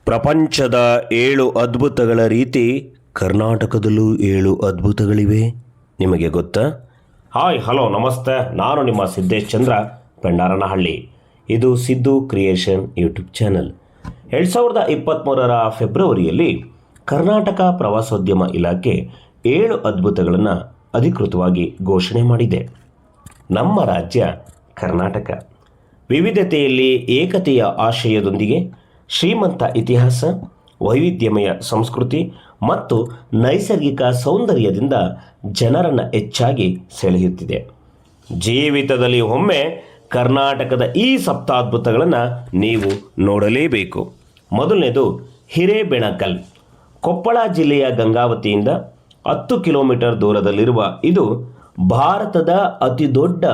ಪ್ರಪಂಚದ 7 ಅದ್ಭುತಗಳ ರೀತಿ ಕರ್ನಾಟಕದಲ್ಲೂ 7 ಅದ್ಭುತಗಳಿವೆ. ನಿಮಗೆ ಗೊತ್ತಾ? ಹಾಯ್ ಹಲೋ ನಮಸ್ತೆ, ನಾನು ನಿಮ್ಮ ಸಿದ್ದೇಶ್ ಚಂದ್ರ ಪೆಂಡಾರನಹಳ್ಳಿ. ಇದು ಸಿದ್ದು ಕ್ರಿಯೇಷನ್ ಯೂಟ್ಯೂಬ್ ಚಾನಲ್. 2023 ಫೆಬ್ರವರಿಯಲ್ಲಿ ಕರ್ನಾಟಕ ಪ್ರವಾಸೋದ್ಯಮ ಇಲಾಖೆ 7 ಅದ್ಭುತಗಳನ್ನು ಅಧಿಕೃತವಾಗಿ ಘೋಷಣೆ ಮಾಡಿದೆ. ನಮ್ಮ ರಾಜ್ಯ ಕರ್ನಾಟಕ ವಿವಿಧತೆಯಲ್ಲಿ ಏಕತೆಯ ಆಶಯದೊಂದಿಗೆ ಶ್ರೀಮಂತ ಇತಿಹಾಸ, ವೈವಿಧ್ಯಮಯ ಸಂಸ್ಕೃತಿ ಮತ್ತು ನೈಸರ್ಗಿಕ ಸೌಂದರ್ಯದಿಂದ ಜನರನ್ನು ಹೆಚ್ಚಾಗಿ ಸೆಳೆಯುತ್ತಿದೆ. ಜೀವಿತದಲ್ಲಿ ಒಮ್ಮೆ ಕರ್ನಾಟಕದ ಈ ಸಪ್ತಾದ್ಭುತಗಳನ್ನು ನೀವು ನೋಡಲೇಬೇಕು. ಮೊದಲನೇದು ಹಿರೇಬೆಣಕಲ್. ಕೊಪ್ಪಳ ಜಿಲ್ಲೆಯ ಗಂಗಾವತಿಯಿಂದ 10 ಕಿಲೋಮೀಟರ್ ದೂರದಲ್ಲಿರುವ ಇದು ಭಾರತದ ಅತಿ ದೊಡ್ಡ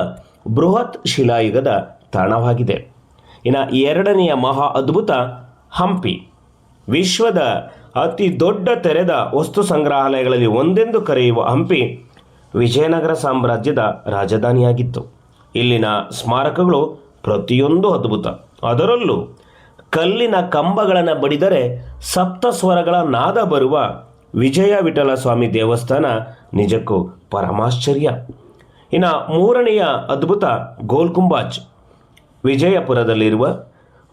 ಬೃಹತ್ ಶಿಲಾಯುಗದ ತಾಣವಾಗಿದೆ. ಇನ್ನು ಎರಡನೆಯ ಮಹಾ ಅದ್ಭುತ ಹಂಪಿ. ವಿಶ್ವದ ಅತಿ ದೊಡ್ಡ ತೆರೆದ ವಸ್ತು ಸಂಗ್ರಹಾಲಯಗಳಲ್ಲಿ ಒಂದೆಂದು ಕರೆಯುವ ಹಂಪಿ ವಿಜಯನಗರ ಸಾಮ್ರಾಜ್ಯದ ರಾಜಧಾನಿಯಾಗಿತ್ತು. ಇಲ್ಲಿನ ಸ್ಮಾರಕಗಳು ಪ್ರತಿಯೊಂದು ಅದ್ಭುತ. ಅದರಲ್ಲೂ ಕಲ್ಲಿನ ಕಂಬಗಳನ್ನು ಬಡಿದರೆ ಸಪ್ತ ಸ್ವರಗಳ ನಾದ ಬರುವ ವಿಜಯ ವಿಠಲ ಸ್ವಾಮಿ ದೇವಸ್ಥಾನ ನಿಜಕ್ಕೂ ಪರಮಾಶ್ಚರ್ಯ. ಇನ್ನು ಮೂರನೆಯ ಅದ್ಭುತ ಗೋಲ್ ಗುಂಬಾಜ್. ವಿಜಯಪುರದಲ್ಲಿರುವ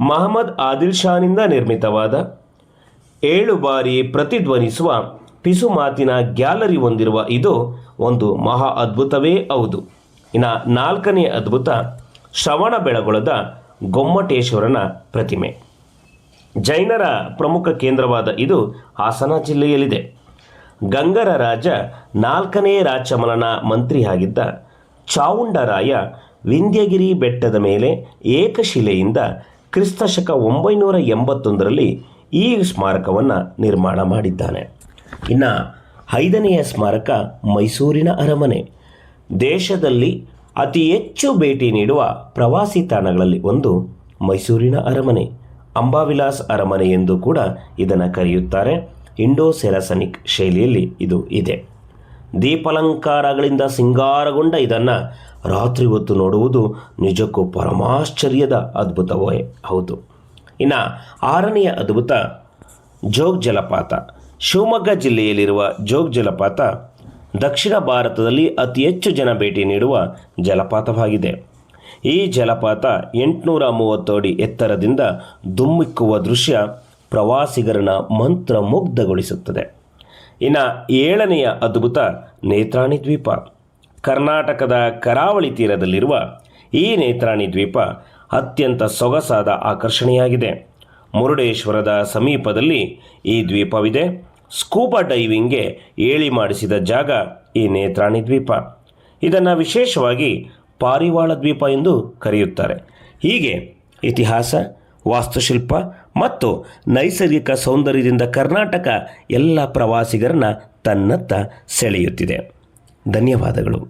ಮಹಮ್ಮದ್ ಆದಿಲ್ ಶಾನಿಂದ ನಿರ್ಮಿತವಾದ 7 ಬಾರಿ ಪ್ರತಿಧ್ವನಿಸುವ ಪಿಸು ಮಾತಿನ ಗ್ಯಾಲರಿ ಹೊಂದಿರುವ ಇದು ಒಂದು ಮಹಾ ಅದ್ಭುತವೇ ಹೌದು. ಇನ್ನು ನಾಲ್ಕನೆಯ ಅದ್ಭುತ ಶ್ರವಣಬೆಳಗೊಳದ ಗೊಮ್ಮಟೇಶ್ವರನ ಪ್ರತಿಮೆ. ಜೈನರ ಪ್ರಮುಖ ಕೇಂದ್ರವಾದ ಇದು ಹಾಸನ ಜಿಲ್ಲೆಯಲ್ಲಿದೆ. ಗಂಗರ ರಾಜ 4ನೇ ರಾಚಮಲನ ಮಂತ್ರಿಯಾಗಿದ್ದ ಚಾವುಂಡರಾಯ ವಿಂಧ್ಯಗಿರಿ ಬೆಟ್ಟದ ಮೇಲೆ ಏಕಶಿಲೆಯಿಂದ ಕ್ರಿಸ್ತಶಕ 981ರಲ್ಲಿ ಈ ಸ್ಮಾರಕವನ್ನು ನಿರ್ಮಾಣ ಮಾಡಿದ್ದಾನೆ. ಇನ್ನು 5ನೆಯ ಸ್ಮಾರಕ ಮೈಸೂರಿನ ಅರಮನೆ. ದೇಶದಲ್ಲಿ ಅತಿ ಹೆಚ್ಚು ಭೇಟಿ ನೀಡುವ ಪ್ರವಾಸಿ ತಾಣಗಳಲ್ಲಿ ಒಂದು ಮೈಸೂರಿನ ಅರಮನೆ. ಅಂಬಾವಿಲಾಸ್ ಅರಮನೆ ಎಂದು ಕೂಡ ಇದನ್ನು ಕರೆಯುತ್ತಾರೆ. ಇಂಡೋ ಸೆರಾಸನಿಕ್ ಶೈಲಿಯಲ್ಲಿ ಇದು ಇದೆ. ದೀಪಾಲಂಕಾರಗಳಿಂದ ಸಿಂಗಾರಗೊಂಡ ಇದನ್ನು ರಾತ್ರಿ ಹೊತ್ತು ನೋಡುವುದು ನಿಜಕ್ಕೂ ಪರಮಾಶ್ಚರ್ಯದ ಅದ್ಭುತವೇ ಹೌದು. ಇನ್ನು 6ನೆಯ ಅದ್ಭುತ ಜೋಗ್ ಜಲಪಾತ. ಶಿವಮೊಗ್ಗ ಜಿಲ್ಲೆಯಲ್ಲಿರುವ ಜೋಗ್ ಜಲಪಾತ ದಕ್ಷಿಣ ಭಾರತದಲ್ಲಿ ಅತಿ ಹೆಚ್ಚು ಜನ ಭೇಟಿ ನೀಡುವ ಜಲಪಾತವಾಗಿದೆ. ಈ ಜಲಪಾತ 830 ಅಡಿ ಎತ್ತರದಿಂದ ಧುಮ್ಮಿಕ್ಕುವ ದೃಶ್ಯ ಪ್ರವಾಸಿಗರನ್ನು ಮಂತ್ರಮುಗ್ಧಗೊಳಿಸುತ್ತದೆ. ಇನ್ನು 7ನೆಯ ಅದ್ಭುತ ನೇತ್ರಾಣಿ ದ್ವೀಪ. ಕರ್ನಾಟಕದ ಕರಾವಳಿ ತೀರದಲ್ಲಿರುವ ಈ ನೇತ್ರಾಣಿ ದ್ವೀಪ ಅತ್ಯಂತ ಸೊಗಸಾದ ಆಕರ್ಷಣೆಯಾಗಿದೆ. ಮುರುಡೇಶ್ವರದ ಸಮೀಪದಲ್ಲಿ ಈ ದ್ವೀಪವಿದೆ. ಸ್ಕೂಬಾ ಡೈವಿಂಗ್ಗೆ ಏಳಿ ಮಾಡಿಸಿದ ಜಾಗ ಈ ನೇತ್ರಾಣಿ ದ್ವೀಪ. ಇದನ್ನು ವಿಶೇಷವಾಗಿ ಪಾರಿವಾಳ ದ್ವೀಪ ಎಂದು ಕರೆಯುತ್ತಾರೆ. ಹೀಗೆ ಇತಿಹಾಸ, ವಾಸ್ತುಶಿಲ್ಪ ಮತ್ತು ನೈಸರ್ಗಿಕ ಸೌಂದರ್ಯದಿಂದ ಕರ್ನಾಟಕ ಎಲ್ಲ ಪ್ರವಾಸಿಗರನ್ನು ತನ್ನತ್ತ ಸೆಳೆಯುತ್ತಿದೆ. ಧನ್ಯವಾದಗಳು.